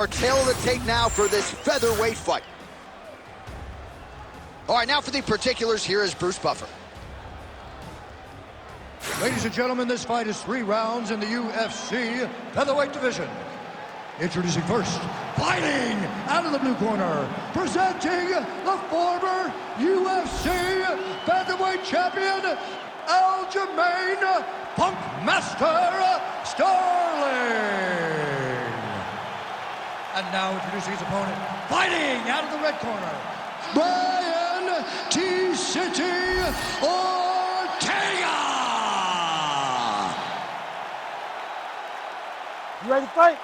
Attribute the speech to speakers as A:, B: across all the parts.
A: Our tail of the tape now for this featherweight fight. All right, now for the particulars, here is Bruce Buffer.
B: Ladies and gentlemen, this fight is 3 rounds in the UFC featherweight division. Introducing first, fighting out of the blue corner, presenting the former UFC featherweight champion, Algermain Punkmaster Stirling. And now introducing his opponent, fighting out of the red corner, Brrayan T-City Ortega.
C: You ready to fight?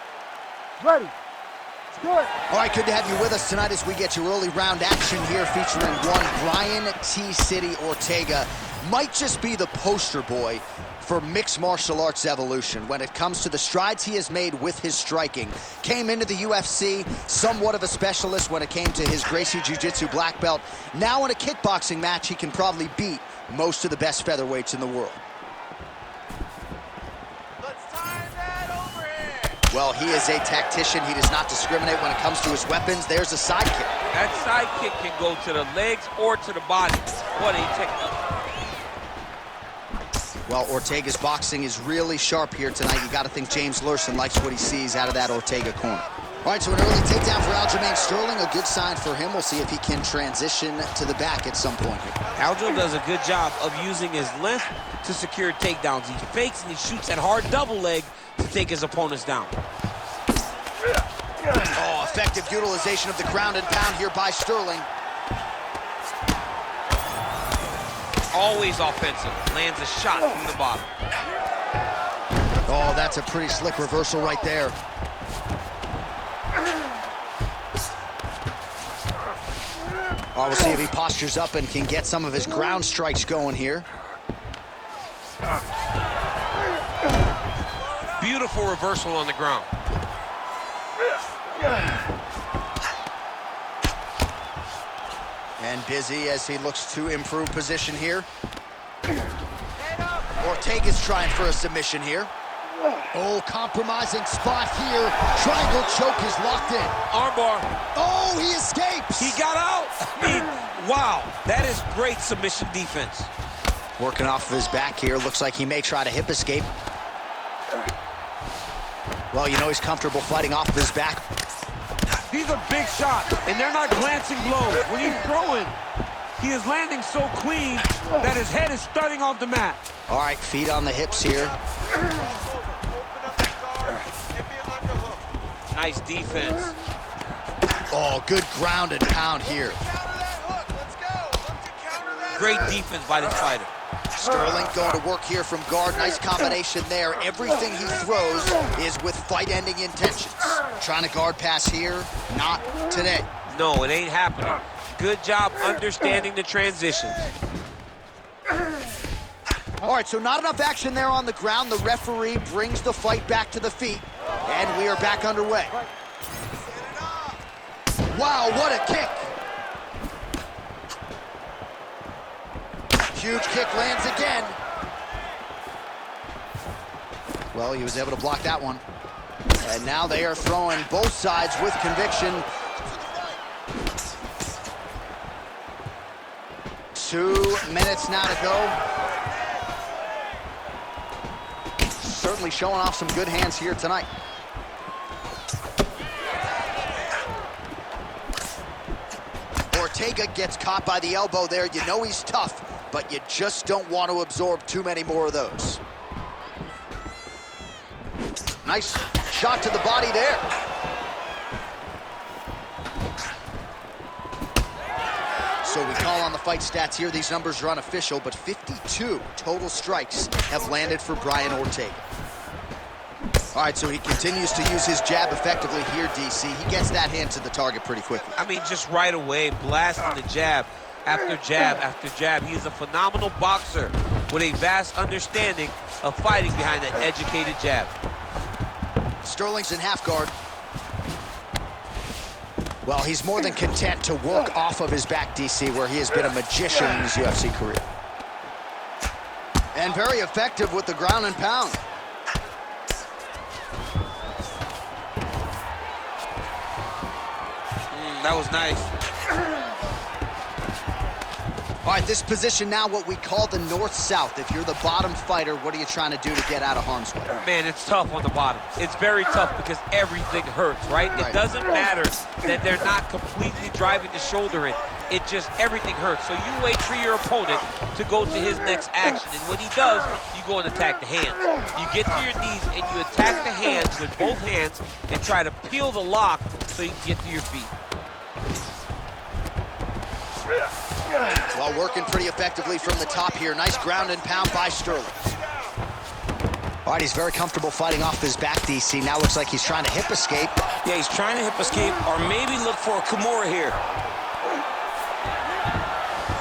C: Ready. Let's do it.
A: All right, good to have you with us tonight as we get your early round action here featuring one Brrayan T-City Ortega. Might just be the poster boy for mixed martial arts evolution when it comes to the strides he has made with his striking. Came into the UFC somewhat of a specialist when it came to his Gracie Jiu-Jitsu black belt. Now in a kickboxing match, he can probably beat most of the best featherweights in the world.
D: Let's tie that overhead.
A: Well, he is a tactician. He does not discriminate when it comes to his weapons. There's a side kick.
D: That side kick can go to the legs or to the body. What a technique.
A: Well, Ortega's boxing is really sharp here tonight. You got to think James Lurson likes what he sees out of that Ortega corner. All right, so an early takedown for Algermain Stirling, a good sign for him. We'll see if he can transition to the back at some point here.
D: Aljo does a good job of using his length to secure takedowns. He fakes and he shoots that hard double leg to take his opponents down.
A: Oh, effective utilization of the ground and pound here by Stirling.
D: Always offensive. Lands a shot from the bottom.
A: Oh, that's a pretty slick reversal right there. Oh, we'll see if he postures up and can get some of his ground strikes going here.
D: Beautiful reversal on the ground.
A: And busy as he looks to improve position here. Ortega's trying for a submission here. Oh, compromising spot here. Triangle choke is locked in.
D: Armbar.
A: Oh, he escapes.
D: He got out. I mean, wow. That is great submission defense.
A: Working off of his back here. Looks like he may try to hip escape. Well, you know he's comfortable fighting off of his back.
D: These are big shots, and they're not glancing blows. When he's throwing, he is landing so clean that his head is starting off the mat.
A: All right, feet on the hips here.
D: Nice defense.
A: Oh, good ground and pound here.
D: Great defense by this fighter.
A: Stirling going to work here from guard. Nice combination there. Everything he throws is with fight-ending intentions. Trying to guard pass here. Not today.
D: No, it ain't happening. Good job understanding the transitions.
A: All right, so not enough action there on the ground. The referee brings the fight back to the feet, and we are back underway. Wow, what a kick. Huge kick lands again. Well, he was able to block that one. And now they are throwing both sides with conviction. 2 minutes now to go. Certainly showing off some good hands here tonight. Ortega gets caught by the elbow there. You know he's tough, but you just don't want to absorb too many more of those. Nice shot to the body there. So we call on the fight stats here. These numbers are unofficial, but 52 total strikes have landed for Brrayan Ortega. All right, so he continues to use his jab effectively here, DC. He gets that hand to the target pretty quickly.
D: I mean, just right away, blasting the jab after jab after jab. He is a phenomenal boxer with a vast understanding of fighting behind that educated jab.
A: Stirling's in half guard. Well, he's more than content to work off of his back, DC, where he has been a magician in his UFC career. And very effective with the ground and pound.
D: That was nice.
A: All right, this position now, what we call the north-south. If you're the bottom fighter, what are you trying to do to get out of harm's way?
D: Man, it's tough on the bottom. It's very tough because everything hurts, right? It doesn't matter that they're not completely driving the shoulder in. It just, everything hurts. So you wait for your opponent to go to his next action. And when he does, you go and attack the hands. You get to your knees and you attack the hands with both hands and try to peel the lock so you can get to your feet.
A: Well, working pretty effectively from the top here. Nice ground and pound by Sterling. All right, he's very comfortable fighting off his back, DC. Now looks like he's trying to hip escape.
E: Yeah, he's trying to hip escape or maybe look for a Kimura here.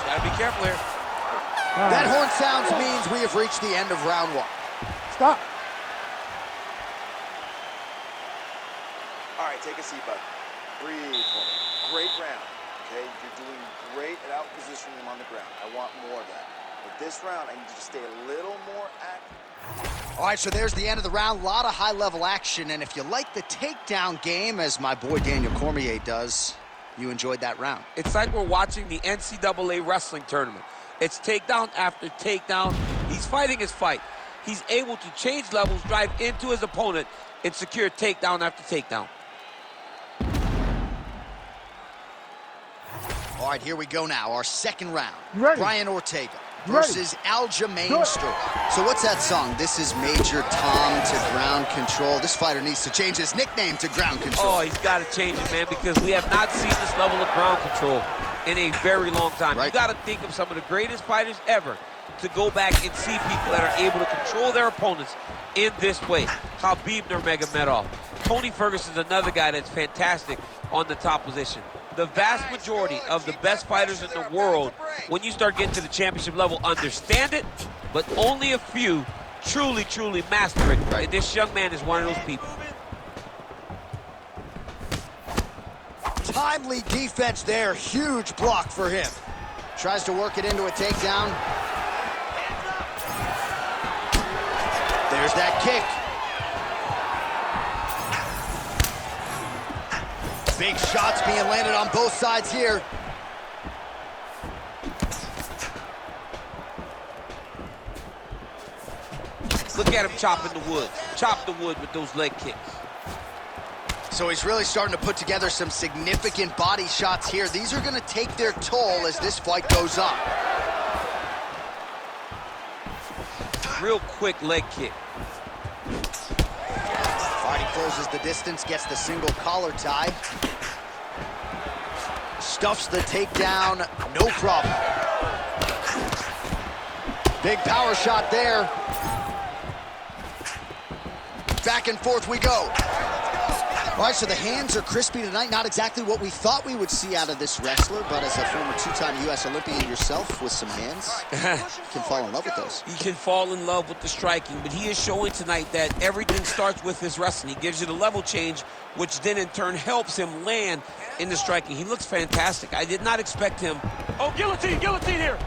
D: Gotta be careful here.
A: That horn sounds means we have reached the end of round one.
C: Stop.
F: All right, take a seat, bud. Breathe for me. Great round. Okay, you're doing great at out-positioning him on the ground. I want more of that. But this round, I need you to stay a little more active.
A: All right, so there's the end of the round. A lot of high-level action, and if you like the takedown game, as my boy Daniel Cormier does, you enjoyed that round.
D: It's like we're watching the NCAA wrestling tournament. It's takedown after takedown. He's fighting his fight. He's able to change levels, drive into his opponent, and secure takedown after takedown.
A: All right, here we go now. Our second round.
C: Ready.
A: Brrayan Ortega versus Algermain Sterling. So what's that song? This is Major Tom to Ground Control. This fighter needs to change his nickname to Ground Control.
D: Oh, he's got to change it, man, because we have not seen this level of ground control in a very long time.
A: Right.
D: You got to think of some of the greatest fighters ever to go back and see people that are able to control their opponents in this way. Khabib Nurmagomedov. Tony Ferguson's another guy that's fantastic on the top position. The vast majority of the best fighters in the world, when you start getting to the championship level, understand it, but only a few truly, truly master it. And this young man is one of those people.
A: Timely defense there. Huge block for him. Tries to work it into a takedown. There's that kick. Big shots being landed on both sides here.
D: Look at him chopping the wood. Chop the wood with those leg kicks.
A: So he's really starting to put together some significant body shots here. These are going to take their toll as this fight goes on.
D: Real quick leg kick.
A: He closes the distance, gets the single collar tie. Stuffs the takedown, no problem. Big power shot there. Back and forth we go. All right, so the hands are crispy tonight. Not exactly what we thought we would see out of this wrestler, but as a former two-time U.S. Olympian yourself with some hands, you can fall in love with those.
E: He can fall in love with the striking, but he is showing tonight that everything starts with his wrestling. He gives you the level change, which then in turn helps him land in the striking. He looks fantastic. I did not expect him. Oh, guillotine here.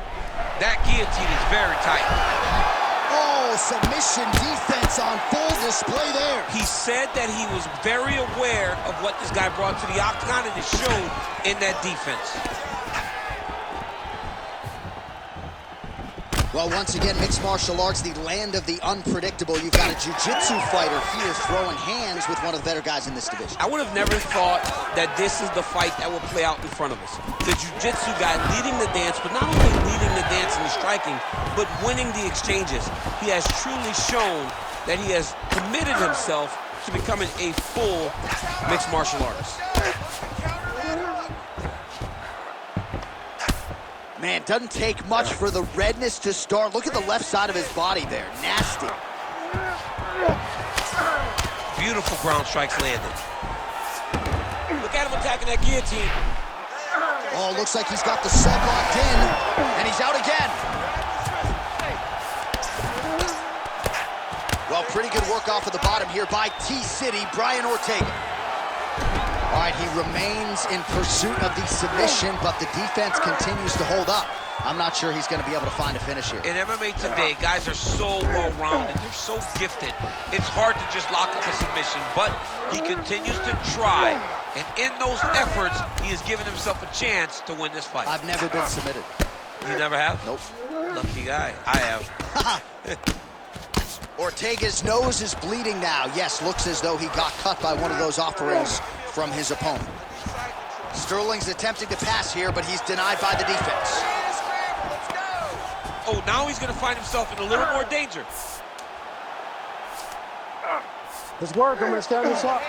D: That guillotine is very tight.
A: Oh, submission defense on full display there.
E: He said that he was very aware of what this guy brought to the octagon, and it showed in that defense.
A: Well, once again, mixed martial arts, the land of the unpredictable. You've got a jiu-jitsu fighter here throwing hands with one of the better guys in this division.
E: I would have never thought that this is the fight that would play out in front of us. The jiu-jitsu guy leading the dance, but not only leading the dance in the striking, but winning the exchanges. He has truly shown that he has committed himself to becoming a full mixed martial artist.
A: Man, doesn't take much for the redness to start. Look at the left side of his body there. Nasty.
E: Beautiful ground strikes landed. Look at him attacking that guillotine.
A: Oh, looks like he's got the sub locked in, and he's out again. Well, pretty good work off of the bottom here by T-City, Brrayan Ortega. All right, he remains in pursuit of the submission, but the defense continues to hold up. I'm not sure he's going to be able to find a finish here.
D: In MMA today, guys are so well-rounded. They're so gifted. It's hard to just lock up a submission, but he continues to try And in those efforts, he has given himself a chance to win this fight.
A: I've never been submitted.
D: You never have?
A: Nope.
D: Lucky guy. I have.
A: Ortega's nose is bleeding now. Yes, looks as though he got cut by one of those offerings from his opponent. Sterling's attempting to pass here, but he's denied by the defense.
D: Oh, now he's going to find himself in a little more danger.
C: Let's work. I'm going to stand this up.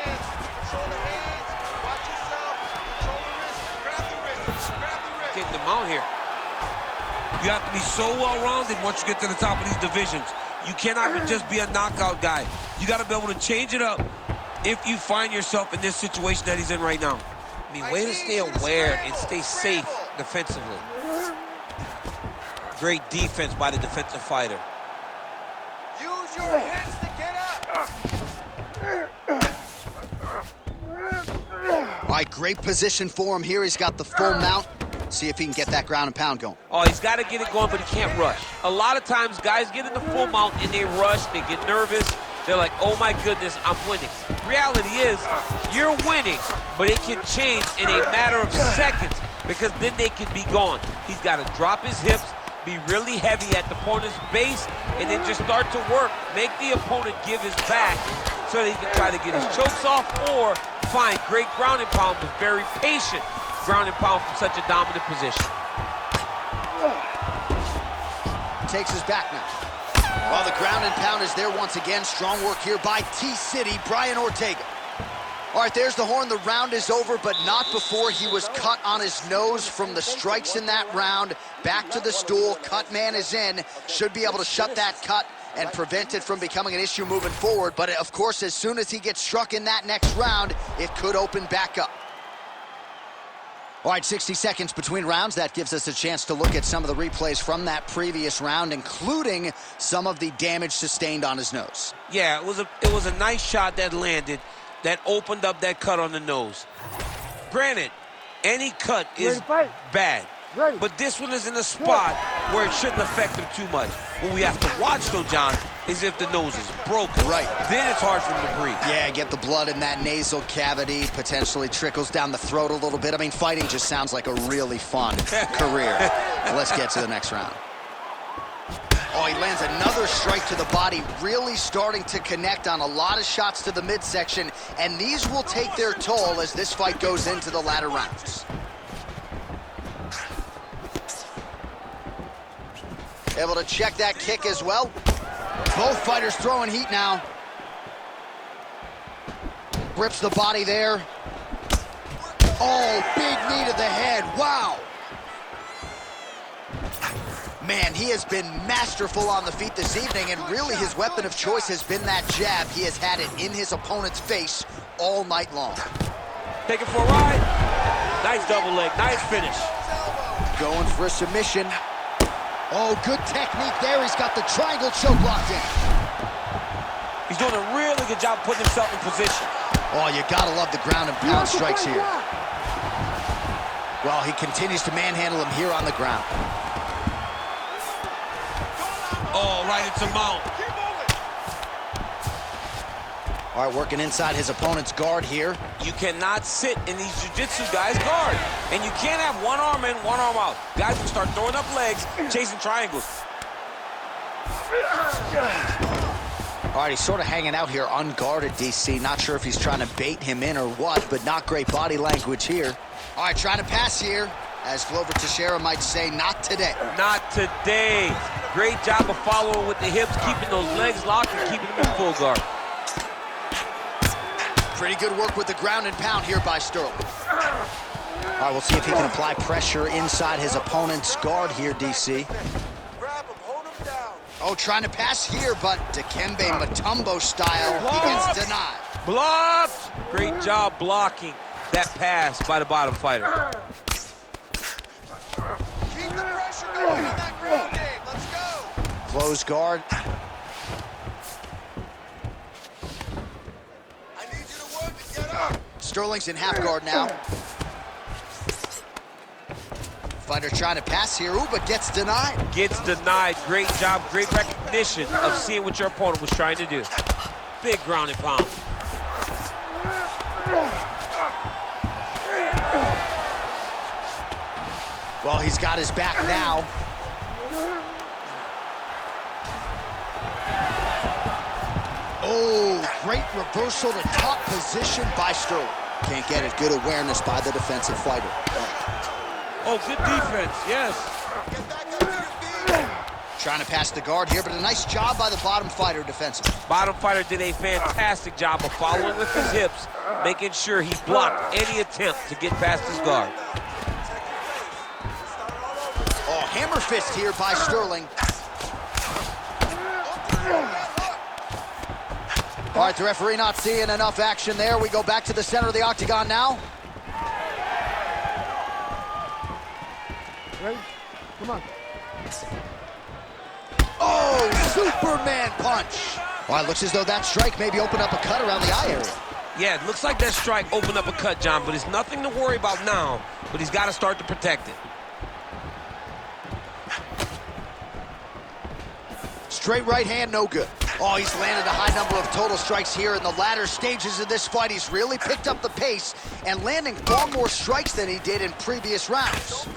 D: Getting them out here. You have to be so well-rounded once you get to the top of these divisions. You cannot just be a knockout guy. You got to be able to change it up if you find yourself in this situation that he's in right now. I mean, way to stay aware and stay safe defensively. Great defense by the defensive fighter.
F: Use your hands to get up.
A: All right, great position for him here. He's got the full mount. See if he can get that ground and pound going.
D: Oh, he's got to get it going, but he can't rush. A lot of times, guys get in the full mount and they rush, they get nervous. They're like, oh my goodness, I'm winning. Reality is, you're winning, but it can change in a matter of seconds because then they can be gone. He's got to drop his hips, be really heavy at the opponent's base, and then just start to work. Make the opponent give his back so that he can try to get his chokes off or find great ground and pound, but very patient ground and pound from such a dominant position.
A: Takes his back now. Well, the ground and pound is there once again. Strong work here by T-City, Brrayan Ortega. All right, there's the horn. The round is over, but not before he was cut on his nose from the strikes in that round. Back to the stool. Cut man is in. Should be able to shut that cut and prevent it from becoming an issue moving forward. But, of course, as soon as he gets struck in that next round, it could open back up. All right, 60 seconds between rounds. That gives us a chance to look at some of the replays from that previous round, including some of the damage sustained on his nose.
D: Yeah, it was a nice shot that landed that opened up that cut on the nose. Granted, any cut is bad, but this one is in a spot where it shouldn't affect him too much. What we have to watch, though, John, is if the nose is broken.
A: Right.
D: Then it's hard for him to breathe.
A: Yeah, get the blood in that nasal cavity, potentially trickles down the throat a little bit. I mean, fighting just sounds like a really fun career. Let's get to the next round. Oh, he lands another strike to the body, really starting to connect on a lot of shots to the midsection, and these will take their toll as this fight goes into the latter rounds. Able to check that kick as well. Both fighters throwing heat now. Rips the body there. Oh, big knee to the head. Wow. Man, he has been masterful on the feet this evening, and really his weapon of choice has been that jab. He has had it in his opponent's face all night long.
D: Take it for a ride. Nice double leg, nice finish.
A: Going for a submission. Oh, good technique there. He's got the triangle choke locked in.
D: He's doing a really good job putting himself in position.
A: Oh, you gotta love the ground and pound strikes here. Well, he continues to manhandle him here on the ground.
D: Oh, right into mount.
A: All right, working inside his opponent's guard here.
D: You cannot sit in these jiu-jitsu guys' guard. And you can't have one arm in, one arm out. Guys will start throwing up legs, chasing triangles.
A: All right, he's sort of hanging out here unguarded, DC. Not sure if he's trying to bait him in or what, but not great body language here. All right, trying to pass here. As Glover Teixeira might say, not today.
D: Not today. Great job of following with the hips, keeping those legs locked and keeping them in full guard.
A: Pretty good work with the ground and pound here by Sterling. All right, we'll see if he can apply pressure inside his opponent's guard here, DC.
F: Grab him, hold him down.
A: Oh, trying to pass here, but Dikembe Mutombo style, he gets denied.
D: Blocked! Great job blocking that pass by the bottom fighter.
F: Keep the pressure going on that ground game. Let's go.
A: Close guard.
F: I need you to work and get up.
A: Sterling's in half guard now. Fighter trying to pass here, ooh, but gets denied.
D: Gets denied. Great job, great recognition of seeing what your opponent was trying to do. Big ground and pound.
A: Well, he's got his back now. Oh, great reversal to top position by Sterling. Can't get it. Good awareness by the defensive fighter.
D: Oh, good defense, yes.
A: Trying to pass the guard here, but a nice job by the bottom fighter defensively.
D: Bottom fighter did a fantastic job of following with his hips, making sure he blocked any attempt to get past his guard.
A: Oh, hammer fist here by Sterling. All right, the referee not seeing enough action there. We go back to the center of the octagon now.
C: Ready? Come on.
A: Oh, Superman punch. Well, it looks as though that strike maybe opened up a cut around the eye area.
D: Yeah, it looks like that strike opened up a cut, John, but it's nothing to worry about now, but he's got to start to protect it.
A: Straight right hand, no good. Oh, he's landed a high number of total strikes here in the latter stages of this fight. He's really picked up the pace and landing far more strikes than he did in previous rounds.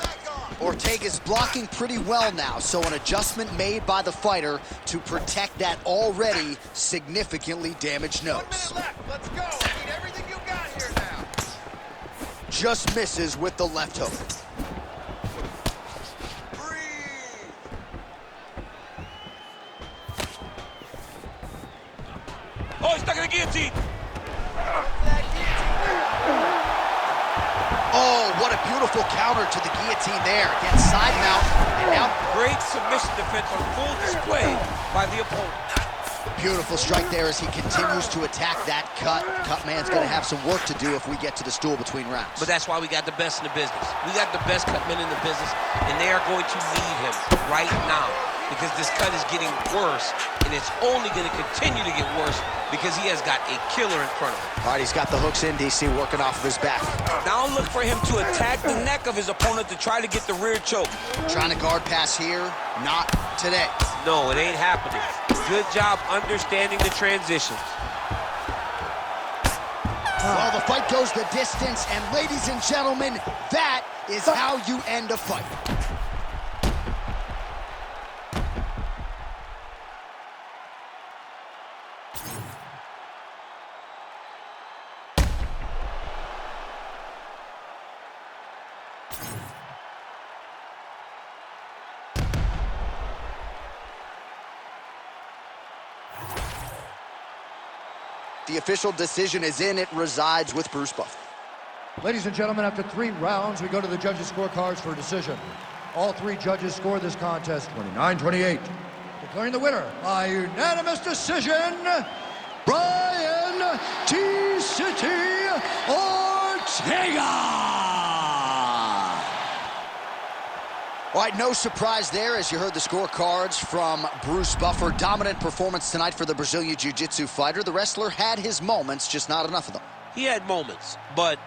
A: Ortega's blocking pretty well now, so an adjustment made by the fighter to protect that already significantly damaged nose.
F: Let's go. I need everything you got here now.
A: Just misses with the left hook.
D: Oh, he's stuck in the guillotine.
A: Oh, what a beautiful counter to the guillotine there. Again, side mount, and now
D: Great submission defense on full display by the opponent.
A: beautiful strike there as he continues to attack that cut. Cut man's gonna have some work to do if we get to the stool between rounds.
D: But that's why we got the best in the business. We got the best cut men in the business, and they are going to need him right now because this cut is getting worse, and it's only going to continue to get worse because he has got a killer in front of him.
A: All right, he's got the hooks in, DC, working off of his back.
D: Now look for him to attack the neck of his opponent to try to get the rear choke.
A: Trying to guard pass here, not today.
D: No, it ain't happening. Good job understanding the transitions.
A: Well, the fight goes the distance, and ladies and gentlemen, that is how you end a fight. The official decision is in. It resides with Bruce Buffer.
B: Ladies and gentlemen, after 3 rounds, we go to the judges' scorecards for a decision. All 3 judges scored this contest 29-28. Declaring the winner by unanimous decision, Bryan T-City Ortega!
A: All right, no surprise there as you heard the scorecards from Bruce Buffer. Dominant performance tonight for the Brazilian Jiu-Jitsu fighter. The wrestler had his moments, just not enough of them.
D: He had moments, but